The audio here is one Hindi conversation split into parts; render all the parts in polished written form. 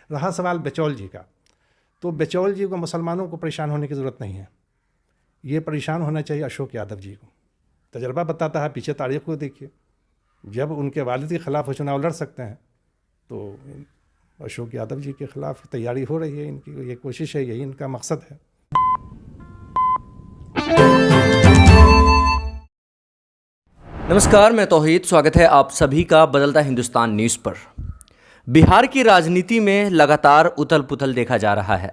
रहा सवाल बेचौल जी का, तो बेचौल जी को मुसलमानों को परेशान होने की ज़रूरत नहीं है, ये परेशान होना चाहिए अशोक यादव जी को। तजर्बा बताता है, पीछे तारीख़ को देखिए, जब उनके वालिद के ख़िलाफ़ वो चुनाव लड़ सकते हैं तो अशोक यादव जी के ख़िलाफ़ तैयारी हो रही है, इनकी ये कोशिश है, यही इनका मकसद है। नमस्कार, मैं तौहीद, स्वागत है आप सभी का बदलता हिंदुस्तान न्यूज़ पर। बिहार की राजनीति में लगातार उथल पुथल देखा जा रहा है।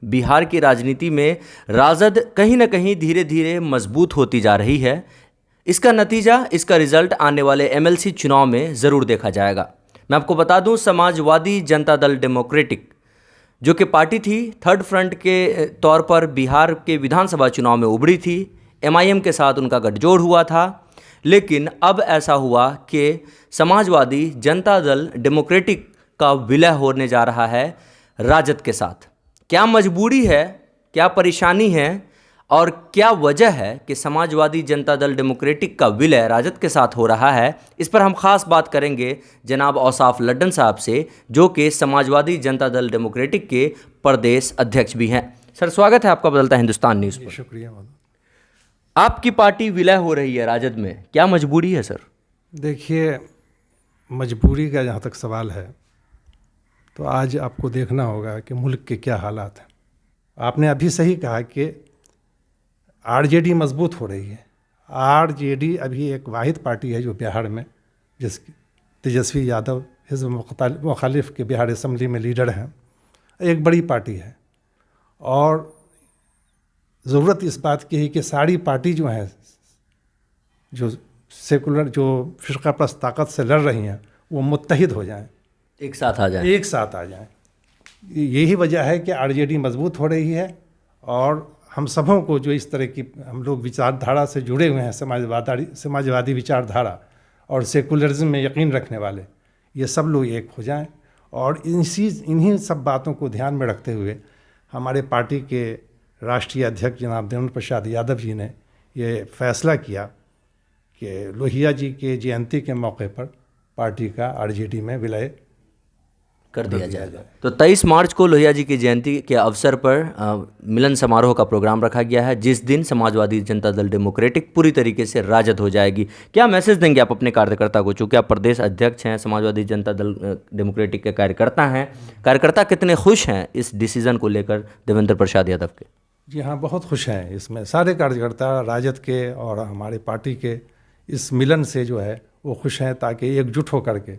बिहार की राजनीति में राजद कहीं ना कहीं धीरे धीरे मजबूत होती जा रही है। इसका नतीजा, इसका रिजल्ट आने वाले एमएलसी चुनाव में ज़रूर देखा जाएगा। मैं आपको बता दूं, समाजवादी जनता दल डेमोक्रेटिक जो कि पार्टी थी, थर्ड फ्रंट के तौर पर बिहार के विधानसभा चुनाव में उभरी थी। एमआईएम के साथ उनका गठजोड़ हुआ था, लेकिन अब ऐसा हुआ कि समाजवादी जनता दल डेमोक्रेटिक का विलय होने जा रहा है राजद के साथ। क्या मजबूरी है, क्या परेशानी है और क्या वजह है कि समाजवादी जनता दल डेमोक्रेटिक का विलय राजद के साथ हो रहा है, इस पर हम खास बात करेंगे जनाब औसाफ लड्डन साहब से, जो कि समाजवादी जनता दल डेमोक्रेटिक के प्रदेश अध्यक्ष भी हैं। सर, स्वागत है आपका बदलता हिंदुस्तान न्यूज़ पर। शुक्रिया। आपकी पार्टी विलय हो रही है राजद में, क्या मजबूरी है सर? देखिए, मजबूरी का जहाँ तक सवाल है तो आज आपको देखना होगा कि मुल्क के क्या हालात हैं। आपने अभी सही कहा कि आरजेडी मजबूत हो रही है। आरजेडी अभी एक वाहिद पार्टी है जो बिहार में, जिसकी तेजस्वी यादव हिज़्ब मुखालिफ के बिहार असम्बली में लीडर हैं, एक बड़ी पार्टी है। और ज़रूरत इस बात की है कि सारी पार्टी जो हैं, जो सेकुलर, जो फ़िरका परस्त ताकत से लड़ रही हैं, वो मुत्तहिद हो जाएं, एक साथ आ जाएं। यही वजह है कि आरजेडी मजबूत हो रही है। और हम सबों को, जो इस तरह की हम लोग विचारधारा से जुड़े हुए हैं, समाजवादी विचारधारा और सेकुलरिज्म में यकीन रखने वाले, ये सब लोग एक हो जाएं। और इन्हीं सब बातों को ध्यान में रखते हुए हमारे पार्टी के राष्ट्रीय अध्यक्ष जनाब देवेंद्र प्रसाद यादव जी ने ये फैसला किया कि लोहिया जी के जयंती के मौके पर पार्टी का आरजेडी में विलय कर दिया जाएगा। तो 23 मार्च को लोहिया जी की जयंती के अवसर पर मिलन समारोह का प्रोग्राम रखा गया है, जिस दिन समाजवादी जनता दल डेमोक्रेटिक पूरी तरीके से राजद हो जाएगी। क्या मैसेज देंगे आप अपने कार्यकर्ता को, चूँकि आप प्रदेश अध्यक्ष हैं, समाजवादी जनता दल डेमोक्रेटिक के कार्यकर्ता हैं? कार्यकर्ता कितने खुश हैं इस डिसीज़न को लेकर देवेंद्र प्रसाद यादव के? जी हाँ, बहुत खुश हैं। इसमें सारे कार्यकर्ता राजद के और हमारे पार्टी के इस मिलन से जो है वो खुश हैं, ताकि एकजुट होकर के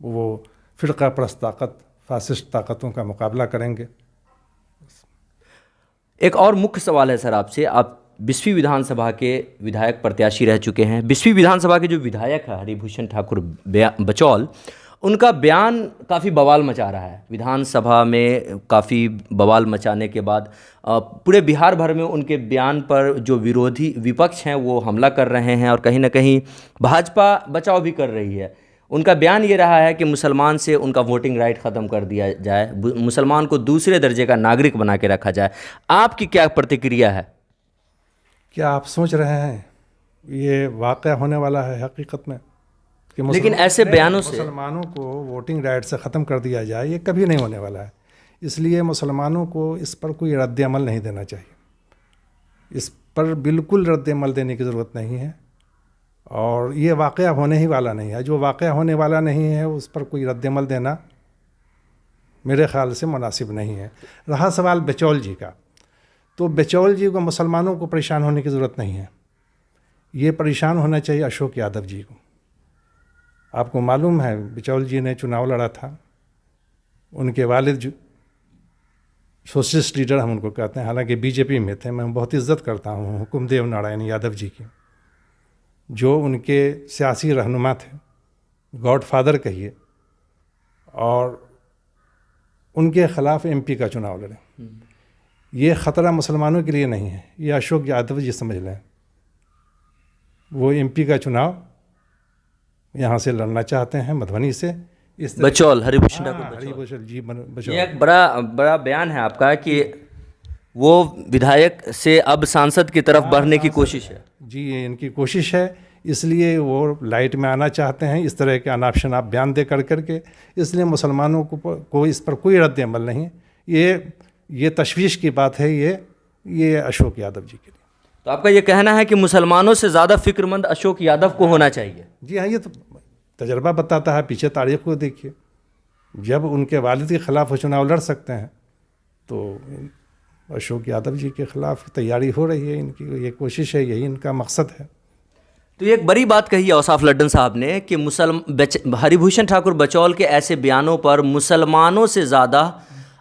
वो फ़िरका परस्त ताकत, फासिस्ट ताकतों का मुकाबला करेंगे। एक और मुख्य सवाल है सर आपसे, आप 20वीं विधानसभा के विधायक प्रत्याशी रह चुके हैं। 20वीं विधानसभा के जो विधायक है हरिभूषण ठाकुर बचौल, उनका बयान काफ़ी बवाल मचा रहा है। विधानसभा में काफ़ी बवाल मचाने के बाद पूरे बिहार भर में उनके बयान पर जो विरोधी विपक्ष हैं वो हमला कर रहे हैं और कहीं ना कहीं भाजपा बचाव भी कर रही है। उनका बयान ये रहा है कि मुसलमान से उनका वोटिंग राइट ख़त्म कर दिया जाए, मुसलमान को दूसरे दर्जे का नागरिक बना के रखा जाए। आपकी क्या प्रतिक्रिया है? क्या आप सोच रहे हैं ये वाक़या होने वाला है हकीकत में? लेकिन ऐसे बयानों से मुसलमानों को वोटिंग राइट से ख़त्म कर दिया जाए, ये कभी नहीं होने वाला है। इसलिए मुसलमानों को इस पर कोई रद्द अमल नहीं देना चाहिए। इस पर बिल्कुल रद्द अमल देने की ज़रूरत नहीं है, और ये वाक़या होने ही वाला नहीं है। जो वाक़या होने वाला नहीं है उस पर कोई रद्द अमल देना मेरे ख़्याल से मुनासिब नहीं है। रहा सवाल बेचौल जी का, तो बेचौल जी को मुसलमानों को परेशान होने की ज़रूरत नहीं है, ये परेशान होना चाहिए अशोक यादव जी को। आपको मालूम है बेचौल जी ने चुनाव लड़ा था, उनके वालिद सोशलिस्ट लीडर हम उनको कहते हैं, हालांकि बीजेपी में थे। मैं बहुत इज़्ज़त करता हूँ हुकुमदेव नारायण यादव जी की, जो उनके सियासी रहनुमा थे, गॉडफादर कहिए, और उनके ख़िलाफ़ एमपी का चुनाव लड़े। ये ख़तरा मुसलमानों के लिए नहीं है, ये अशोक यादव जी समझ लें। वो एमपी का चुनाव यहाँ से लड़ना चाहते हैं, मधुबनी से। इस बचौल, हरिभूषण जी बचौल। ये एक बड़ा बयान है आपका कि वो विधायक से अब सांसद की तरफ बढ़ने की कोशिश है। जी, ये इनकी कोशिश है। इसलिए वो लाइट में आना चाहते हैं, इस तरह के अनाप शनाप बयान दे करके। इसलिए मुसलमानों को इस पर कोई रद्द अमल नहीं। ये तशवीश की बात है ये अशोक यादव जी के लिए। तो आपका ये कहना है कि मुसलमानों से ज़्यादा फिक्रमंद अशोक यादव को होना चाहिए? जी हाँ, ये तो तजर्बा बताता है, पीछे तारीख को देखिए। जब उनके वालिद के ख़िलाफ़ वो चुनाव लड़ सकते हैं तो अशोक यादव जी के ख़िलाफ़ तैयारी हो रही है, इनकी ये कोशिश है, यही इनका मकसद है। तो ये एक बड़ी बात कही है औसाफ लड्डन साहब ने कि हरिभूषण ठाकुर बचौल के ऐसे बयानों पर मुसलमानों से ज़्यादा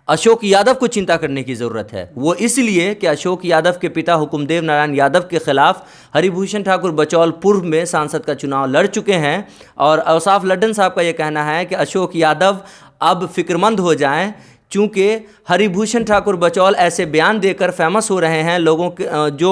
अशोक यादव को चिंता करने की ज़रूरत है। वो इसलिए कि अशोक यादव के पिता हुकुमदेव नारायण यादव के खिलाफ हरिभूषण ठाकुर बचौल पूर्व में सांसद का चुनाव लड़ चुके हैं। और औसाफ लड्डन साहब का ये कहना है कि अशोक यादव अब फिक्रमंद हो जाएं, चूँकि हरिभूषण ठाकुर बचौल ऐसे बयान देकर फेमस हो रहे हैं। लोगों के जो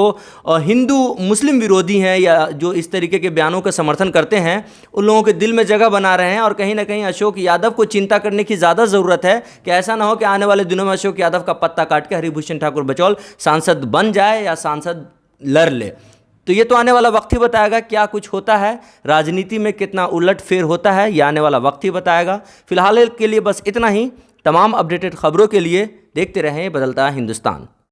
हिंदू मुस्लिम विरोधी हैं या जो इस तरीके के बयानों का समर्थन करते हैं, उन लोगों के दिल में जगह बना रहे हैं। और कहीं ना कहीं अशोक यादव को चिंता करने की ज़्यादा ज़रूरत है कि ऐसा ना हो कि आने वाले दिनों में अशोक यादव का पत्ता काट के हरिभूषण ठाकुर बचौल सांसद बन जाए या सांसद लड़ ले। तो ये तो आने वाला वक्त ही बताएगा क्या कुछ होता है, राजनीति में कितना उलट फेर होता है, ये आने वाला वक्त ही बताएगा। फिलहाल के लिए बस इतना ही। तमाम अपडेटेड खबरों के लिए देखते रहें बदलता हिंदुस्तान।